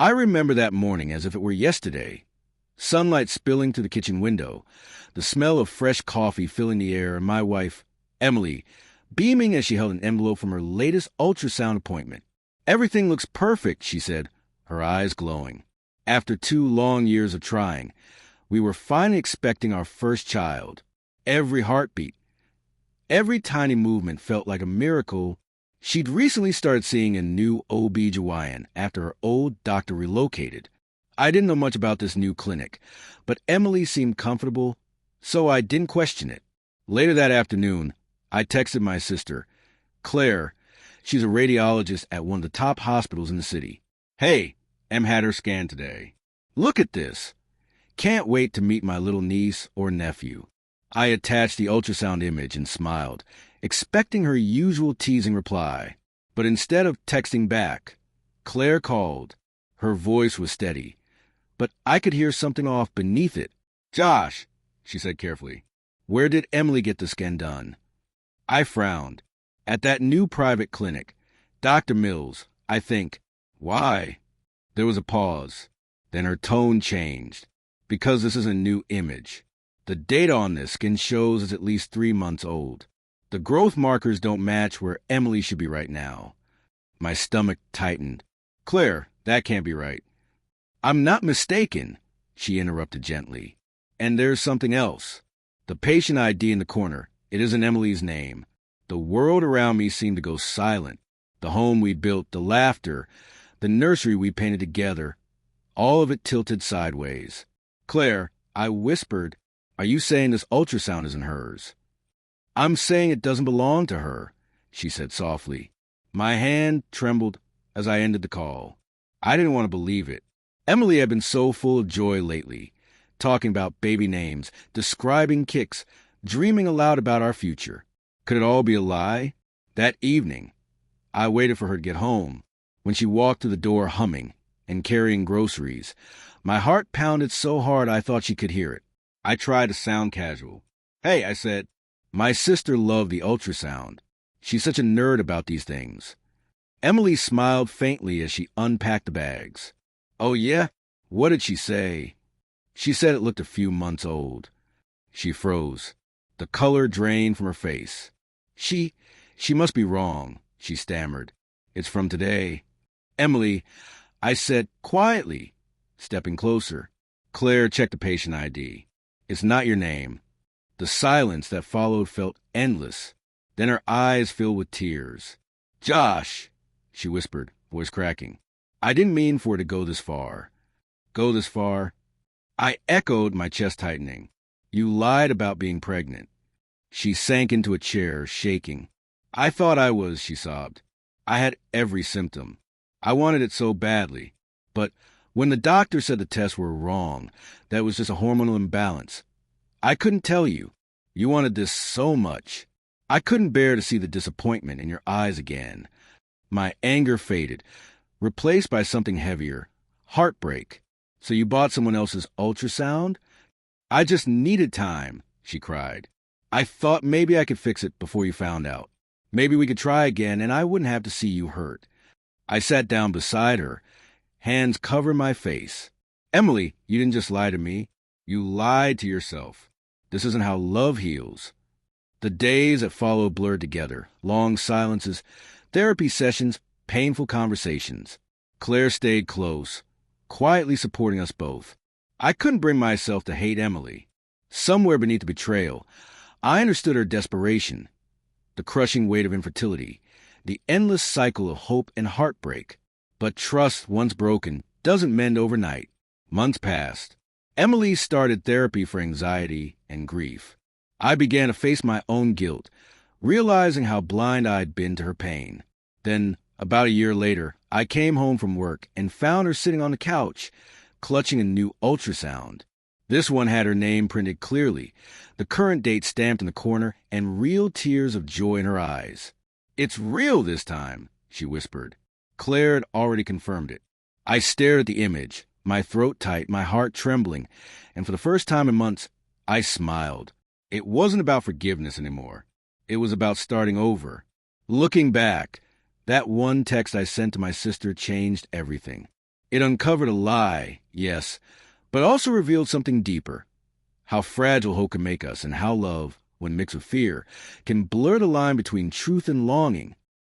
I remember that morning as if it were yesterday. Sunlight spilling through the kitchen window, the smell of fresh coffee filling the air, and my wife, Emily, beaming as she held an envelope from her latest ultrasound appointment. "Everything looks perfect," she said, her eyes glowing. After 2 long years of trying, we were finally expecting our first child. Every heartbeat, every tiny movement felt like a miracle. She'd recently started seeing a new OB-GYN after her old doctor relocated. I didn't know much about this new clinic, but Emily seemed comfortable, so I didn't question it. Later that afternoon, I texted my sister, Claire. She's a radiologist at one of the top hospitals in the city. "Hey, Em had her scan today. Look at this. Can't wait to meet my little niece or nephew." I attached the ultrasound image and smiled, expecting her usual teasing reply. But instead of texting back, Claire called. Her voice was steady, but I could hear something off beneath it. "Josh," she said carefully, "where did Emily get the scan done?" I frowned. "At that new private clinic. Dr. Mills, I think." "Why?" There was a pause. Then her tone changed. "Because this is a new image. The data on this skin shows it's at least 3 months old. The growth markers don't match where Emily should be right now." My stomach tightened. "Claire, that can't be right." "I'm not mistaken," she interrupted gently. "And there's something else. The patient ID in the corner, it isn't Emily's name." The world around me seemed to go silent. The home we built, the laughter, the nursery we painted together, all of it tilted sideways. "Claire," I whispered, "are you saying this ultrasound isn't hers?" "I'm saying it doesn't belong to her," she said softly. My hand trembled as I ended the call. I didn't want to believe it. Emily had been so full of joy lately, talking about baby names, describing kicks, dreaming aloud about our future. Could it all be a lie? That evening, I waited for her to get home. When she walked through the door humming and carrying groceries, my heart pounded so hard I thought she could hear it. I tried to sound casual. "Hey," I said. My sister loved the ultrasound. She's such a nerd about these things. Emily smiled faintly as she unpacked the bags. "Oh, yeah? What did she say?" "She said it looked a few months old." She froze. The color drained from her face. She must be wrong," she stammered. "It's from today." "Emily," I said quietly, stepping closer. Claire checked the patient ID. "It's not your name." The silence that followed felt endless. Then her eyes filled with tears. "Josh," she whispered, voice cracking. "I didn't mean for it to go this far." "Go this far?" I echoed, my chest tightening. "You lied about being pregnant." She sank into a chair, shaking. "I thought I was," she sobbed. "I had every symptom. I wanted it so badly. But when the doctor said the tests were wrong, that it was just a hormonal imbalance, I couldn't tell you. You wanted this so much. I couldn't bear to see the disappointment in your eyes again." My anger faded, replaced by something heavier. Heartbreak. "So you bought someone else's ultrasound?" "I just needed time," she cried. "I thought maybe I could fix it before you found out. Maybe we could try again and I wouldn't have to see you hurt." I sat down beside her, hands covering my face. "Emily, you didn't just lie to me. You lied to yourself. This isn't how love heals." The days that followed blurred together. Long silences, therapy sessions, painful conversations. Claire stayed close, quietly supporting us both. I couldn't bring myself to hate Emily. Somewhere beneath the betrayal, I understood her desperation, the crushing weight of infertility, the endless cycle of hope and heartbreak. But trust, once broken, doesn't mend overnight. Months passed. Emily started therapy for anxiety and grief. I began to face my own guilt, realizing how blind I'd been to her pain. Then, about a year later, I came home from work and found her sitting on the couch, clutching a new ultrasound. This one had her name printed clearly, the current date stamped in the corner, and real tears of joy in her eyes. "It's real this time," she whispered. Claire had already confirmed it. I stared at the image, my throat tight, my heart trembling, and for the first time in months, I smiled. It wasn't about forgiveness anymore. It was about starting over. Looking back, that one text I sent to my sister changed everything. It uncovered a lie, yes, but also revealed something deeper. How fragile hope can make us, and how love, when mixed with fear, can blur the line between truth and longing.